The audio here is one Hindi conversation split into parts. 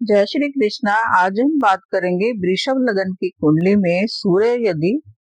जय श्री कृष्णा। आज हम बात करेंगे वृषभ लगन की कुंडली में सूर्य यदि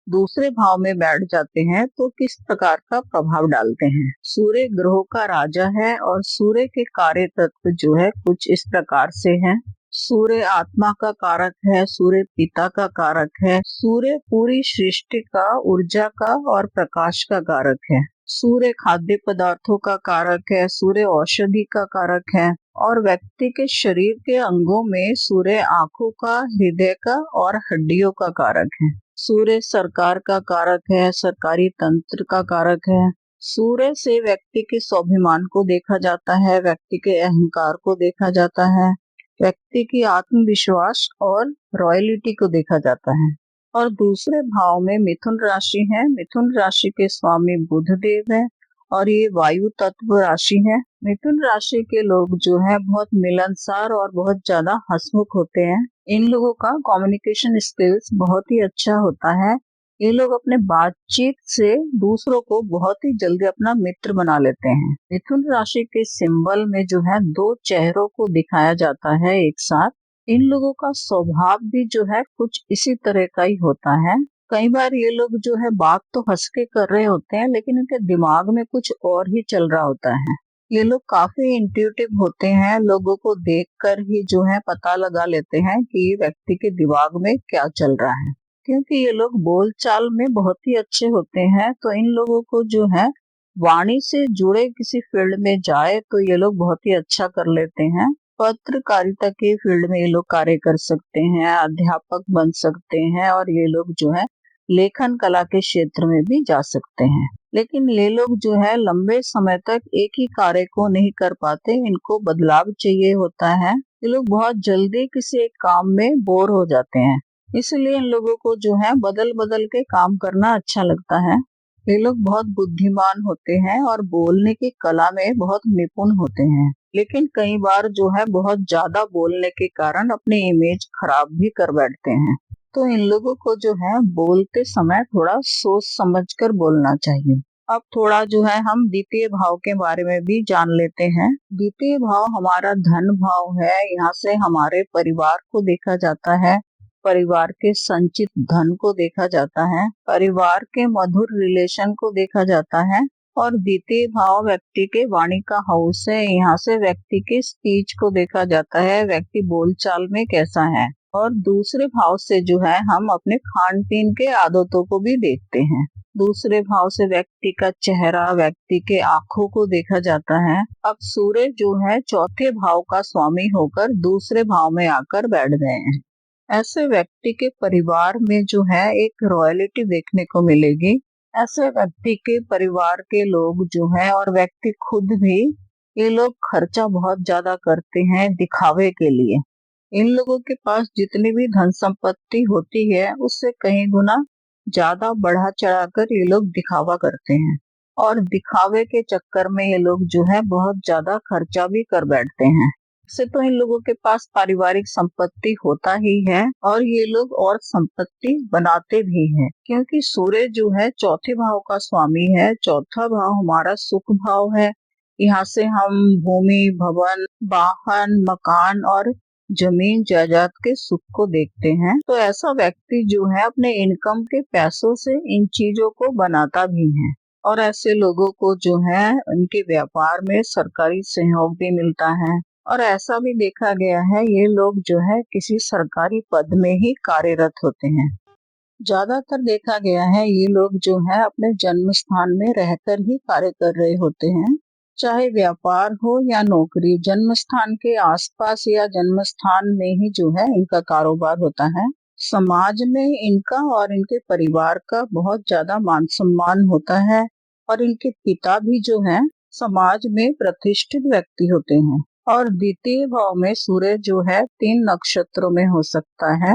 दूसरे भाव में बैठ जाते हैं तो किस प्रकार का प्रभाव डालते हैं। सूर्य ग्रहों का राजा है और सूर्य के कार्य तत्व जो है कुछ इस प्रकार से हैं। सूर्य आत्मा का कारक है, सूर्य पिता का कारक है, सूर्य पूरी सृष्टि का, ऊर्जा का और प्रकाश का कारक है। सूर्य खाद्य पदार्थों का कारक है, सूर्य औषधि का कारक है और व्यक्ति के शरीर के अंगों में सूर्य आंखों का, हृदय का और हड्डियों का कारक है। सूर्य सरकार का कारक है, सरकारी तंत्र का कारक है। सूर्य से व्यक्ति के स्वाभिमान को देखा जाता है, व्यक्ति के अहंकार को देखा जाता है, व्यक्ति की आत्मविश्वास और रॉयल्टी को देखा जाता है। और दूसरे भाव में मिथुन राशि है। मिथुन राशि के स्वामी बुध देव है और ये वायु तत्व राशि है। मिथुन राशि के लोग जो है बहुत मिलनसार और बहुत ज्यादा हंसमुख होते हैं। इन लोगों का कम्युनिकेशन स्किल्स बहुत ही अच्छा होता है। ये लोग अपने बातचीत से दूसरों को बहुत ही जल्दी अपना मित्र बना लेते हैं। मिथुन राशि के सिंबल में जो है दो चेहरों को दिखाया जाता है एक साथ। इन लोगों का स्वभाव भी जो है कुछ इसी तरह का ही होता है। कई बार ये लोग जो है बात तो हंस के कर रहे होते हैं लेकिन इनके दिमाग में कुछ और ही चल रहा होता है। ये लोग काफी इंट्यूटिव होते हैं, लोगों को देखकर ही जो है पता लगा लेते हैं कि व्यक्ति के दिमाग में क्या चल रहा है। क्योंकि ये लोग बोलचाल में बहुत ही अच्छे होते हैं तो इन लोगों को जो है वाणी से जुड़े किसी फील्ड में जाए तो ये लोग बहुत ही अच्छा कर लेते हैं। पत्रकारिता के फील्ड में ये लोग कार्य कर सकते हैं, अध्यापक बन सकते हैं और ये लोग जो है लेखन कला के क्षेत्र में भी जा सकते हैं। लेकिन ये लोग जो है लंबे समय तक एक ही कार्य को नहीं कर पाते, इनको बदलाव चाहिए होता है। ये लोग बहुत जल्दी किसी एक काम में बोर हो जाते हैं, इसलिए इन लोगों को जो है बदल बदल के काम करना अच्छा लगता है। ये लोग बहुत बुद्धिमान होते हैं और बोलने की कला में बहुत निपुण होते हैं, लेकिन कई बार जो है बहुत ज्यादा बोलने के कारण अपनी इमेज खराब भी कर बैठते हैं। तो इन लोगों को जो है बोलते समय थोड़ा सोच समझकर बोलना चाहिए। अब थोड़ा जो है हम द्वितीय भाव के बारे में भी जान लेते हैं। द्वितीय भाव हमारा धन भाव है। यहाँ से हमारे परिवार को देखा जाता है, परिवार के संचित धन को देखा जाता है, परिवार के मधुर रिलेशन को देखा जाता है। और द्वितीय भाव व्यक्ति के वाणी का हाउस है। यहाँ से व्यक्ति के स्पीच को देखा जाता है, व्यक्ति बोलचाल में कैसा है। और दूसरे भाव से जो है हम अपने खान पीन के आदतों को भी देखते हैं। दूसरे भाव से व्यक्ति का चेहरा, व्यक्ति के आंखों को देखा जाता है। अब सूर्य जो है चौथे भाव का स्वामी होकर दूसरे भाव में आकर बैठ गए हैं। ऐसे व्यक्ति के परिवार में जो है एक रॉयल्टी देखने को मिलेगी। ऐसे व्यक्ति के परिवार के लोग जो है और व्यक्ति खुद भी, ये लोग खर्चा बहुत ज्यादा करते हैं दिखावे के लिए। इन लोगों के पास जितनी भी धन संपत्ति होती है उससे कहीं गुना ज्यादा बढ़ा चढ़ाकर ये लोग दिखावा करते हैं और दिखावे के चक्कर में ये लोग जो है बहुत ज्यादा खर्चा भी कर बैठते हैं। से तो इन लोगों के पास पारिवारिक संपत्ति होता ही है और ये लोग और संपत्ति बनाते भी हैं, क्योंकि सूर्य जो है चौथे भाव का स्वामी है। चौथा भाव हमारा सुख भाव है। यहाँ से हम भूमि, भवन, वाहन, मकान और जमीन जायदाद के सुख को देखते हैं। तो ऐसा व्यक्ति जो है अपने इनकम के पैसों से इन चीजों को बनाता भी है। और ऐसे लोगों को जो है उनके व्यापार में सरकारी सहयोग भी मिलता है। और ऐसा भी देखा गया है ये लोग जो है किसी सरकारी पद में ही कार्यरत होते हैं। ज्यादातर देखा गया है ये लोग जो है अपने जन्म स्थान में रहकर ही कार्य कर रहे होते हैं। चाहे व्यापार हो या नौकरी, जन्म स्थान के आसपास या जन्म स्थान में ही जो है इनका कारोबार होता है। समाज में इनका और इनके परिवार का बहुत ज्यादा मान सम्मान होता है और इनके पिता भी जो है समाज में प्रतिष्ठित व्यक्ति होते हैं। और द्वितीय भाव में सूर्य जो है 3 नक्षत्रों में हो सकता है,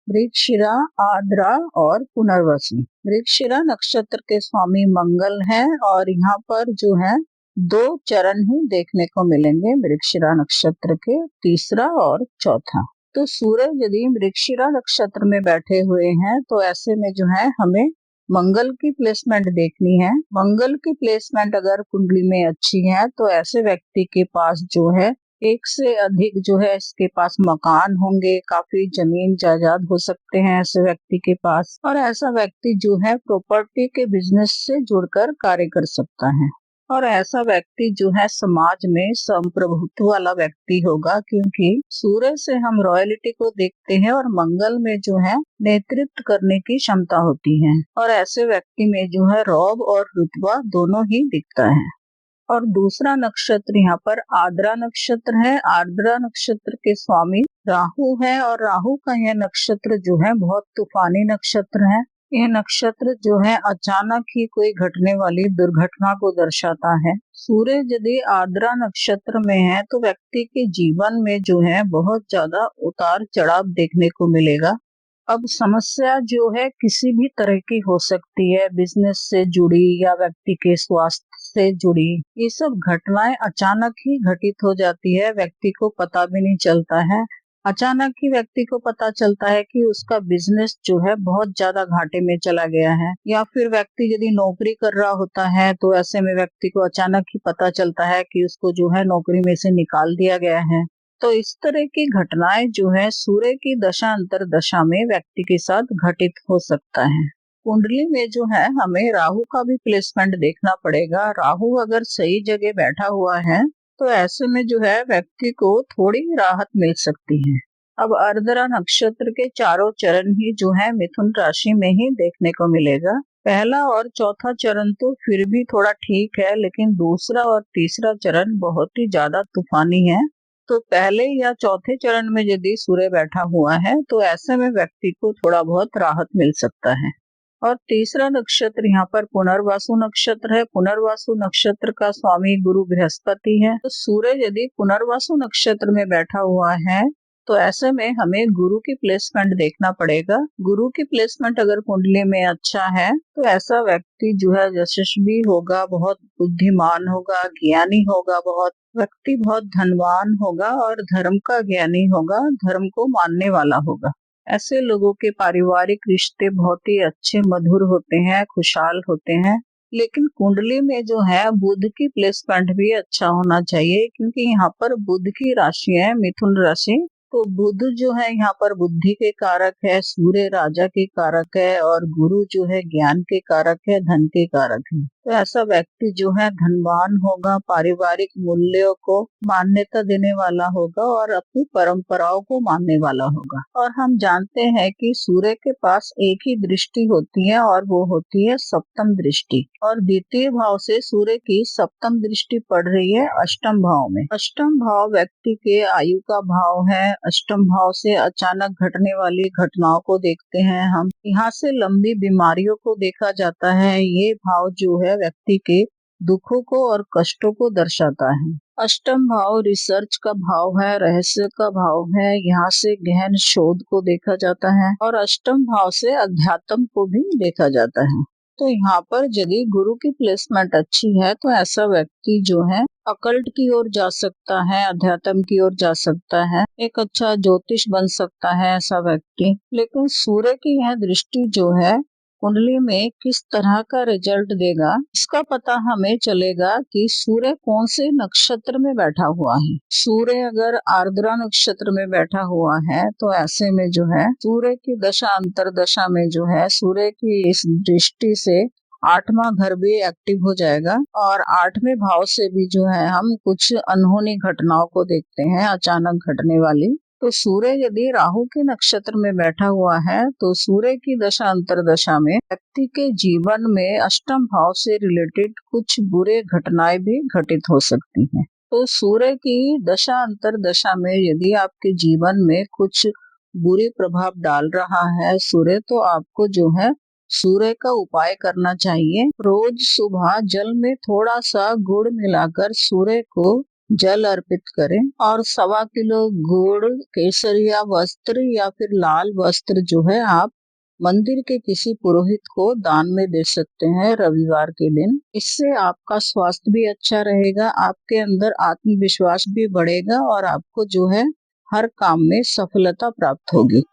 मृगशिरा, आर्द्रा और पुनर्वसु। मृगशिरा नक्षत्र के स्वामी मंगल हैं और यहाँ पर जो है 2 चरण ही देखने को मिलेंगे मृगशिरा नक्षत्र के, तीसरा और चौथा। तो सूरज यदि मृगशिरा नक्षत्र में बैठे हुए हैं तो ऐसे में जो है हमें मंगल की प्लेसमेंट देखनी है। मंगल की प्लेसमेंट अगर कुंडली में अच्छी है तो ऐसे व्यक्ति के पास जो है एक से अधिक जो है इसके पास मकान होंगे, काफी जमीन जायदाद हो सकते हैं ऐसे व्यक्ति के पास, और ऐसा व्यक्ति जो है प्रॉपर्टी के बिजनेस से जुड़कर कार्य कर सकता है। और ऐसा व्यक्ति जो है समाज में संप्रभुत्व वाला व्यक्ति होगा, क्योंकि सूर्य से हम रॉयल्टी को देखते हैं और मंगल में जो है नेतृत्व करने की क्षमता होती है, और ऐसे व्यक्ति में जो है रौब और रुतबा दोनों ही दिखता है। और दूसरा नक्षत्र यहाँ पर आर्द्रा नक्षत्र है। आर्द्रा नक्षत्र के स्वामी राहु है, और राहु का यह नक्षत्र जो है बहुत तूफानी नक्षत्र है। यह नक्षत्र जो है अचानक ही कोई घटने वाली दुर्घटना को दर्शाता है। सूर्य यदि आर्द्रा नक्षत्र में है तो व्यक्ति के जीवन में जो है बहुत ज्यादा उतार चढ़ाव देखने को मिलेगा। अब समस्या जो है किसी भी तरह की हो सकती है, बिजनेस से जुड़ी या व्यक्ति के स्वास्थ्य से जुड़ी। ये सब घटनाएं अचानक ही घटित हो जाती है, व्यक्ति को पता भी नहीं चलता है। अचानक ही व्यक्ति को पता चलता है कि उसका बिजनेस जो है बहुत ज्यादा घाटे में चला गया है, या फिर व्यक्ति यदि नौकरी कर रहा होता है तो ऐसे में व्यक्ति को अचानक ही पता चलता है कि उसको जो है नौकरी में से निकाल दिया गया है। तो इस तरह की घटनाएं जो है सूर्य की दशा अंतर दशा में व्यक्ति के साथ घटित हो सकता है। कुंडली में जो है हमें राहु का भी प्लेसमेंट देखना पड़ेगा। राहु अगर सही जगह बैठा हुआ है तो ऐसे में जो है व्यक्ति को थोड़ी राहत मिल सकती है। अब आर्द्रा नक्षत्र के चारों चरण ही जो है मिथुन राशि में ही देखने को मिलेगा। पहला और चौथा चरण तो फिर भी थोड़ा ठीक है, लेकिन दूसरा और तीसरा चरण बहुत ही ज्यादा तूफानी है। तो पहले या चौथे चरण में यदि सूर्य बैठा हुआ है तो ऐसे में व्यक्ति को थोड़ा बहुत राहत मिल सकता है। और तीसरा नक्षत्र यहाँ पर पुनर्वसु नक्षत्र है। पुनर्वसु नक्षत्र का स्वामी गुरु बृहस्पति है। तो सूर्य यदि पुनर्वसु नक्षत्र में बैठा हुआ है तो ऐसे में हमें गुरु की प्लेसमेंट देखना पड़ेगा। गुरु की प्लेसमेंट अगर कुंडली में अच्छा है तो ऐसा व्यक्ति जो है यशस्वी होगा, बहुत बुद्धिमान होगा, ज्ञानी होगा, बहुत व्यक्ति बहुत धनवान होगा और धर्म का ज्ञानी होगा, धर्म को मानने वाला होगा। ऐसे लोगों के पारिवारिक रिश्ते बहुत ही अच्छे मधुर होते हैं, खुशहाल होते हैं। लेकिन कुंडली में जो है बुध की प्लेसमेंट भी अच्छा होना चाहिए, क्योंकि यहाँ पर बुध की राशि है मिथुन राशि। तो बुध जो है यहाँ पर बुद्धि के कारक है, सूर्य राजा के कारक है, और गुरु जो है ज्ञान के कारक है, धन के कारक है। तो ऐसा व्यक्ति जो है धनवान होगा, पारिवारिक मूल्यों को मान्यता देने वाला होगा और अपनी परंपराओं को मानने वाला होगा। और हम जानते हैं कि सूर्य के पास एक ही दृष्टि होती है और वो होती है सप्तम दृष्टि, और द्वितीय भाव से सूर्य की सप्तम दृष्टि पड़ रही है अष्टम भाव में। अष्टम भाव व्यक्ति के आयु का भाव है। अष्टम भाव से अचानक घटने वाली घटनाओं को देखते हैं हम। यहाँ से लंबी बीमारियों को देखा जाता है। ये भाव जो है व्यक्ति के दुखों को और कष्टों को दर्शाता है। अष्टम भाव रिसर्च का भाव है, रहस्य का भाव है। यहाँ से गहन शोध को देखा जाता है, और अष्टम भाव से अध्यात्म को भी देखा जाता है। तो यहाँ पर यदि गुरु की प्लेसमेंट अच्छी है तो ऐसा व्यक्ति जो है अकल्ट की ओर जा सकता है, अध्यात्म की ओर जा सकता है, एक अच्छा ज्योतिष बन सकता है ऐसा व्यक्ति। लेकिन सूर्य की यह दृष्टि जो है कुंडली में किस तरह का रिजल्ट देगा, इसका पता हमें चलेगा कि सूर्य कौन से नक्षत्र में बैठा हुआ है। सूर्य अगर आर्द्रा नक्षत्र में बैठा हुआ है तो ऐसे में जो है सूर्य की दशा अंतर दशा में जो है सूर्य की इस दृष्टि से 8वां घर भी एक्टिव हो जाएगा, और 8वें भाव से भी जो है हम कुछ अनहोनी घटनाओं को देखते हैं, अचानक घटने वाली। तो सूर्य यदि राहु के नक्षत्र में बैठा हुआ है तो सूर्य की दशा अंतर दशा में व्यक्ति के जीवन में अष्टम भाव से रिलेटेड कुछ बुरे घटनाएं भी घटित हो सकती हैं। तो सूर्य की दशा अंतर दशा में यदि आपके जीवन में कुछ बुरे प्रभाव डाल रहा है सूर्य, तो आपको जो है सूर्य का उपाय करना चाहिए। रोज सुबह जल में थोड़ा सा गुड़ मिलाकर सूर्य को जल अर्पित करें, और 1.25 किलो गुड़, केसरिया वस्त्र या फिर लाल वस्त्र जो है आप मंदिर के किसी पुरोहित को दान में दे सकते हैं रविवार के दिन। इससे आपका स्वास्थ्य भी अच्छा रहेगा, आपके अंदर आत्मविश्वास भी बढ़ेगा और आपको जो है हर काम में सफलता प्राप्त होगी।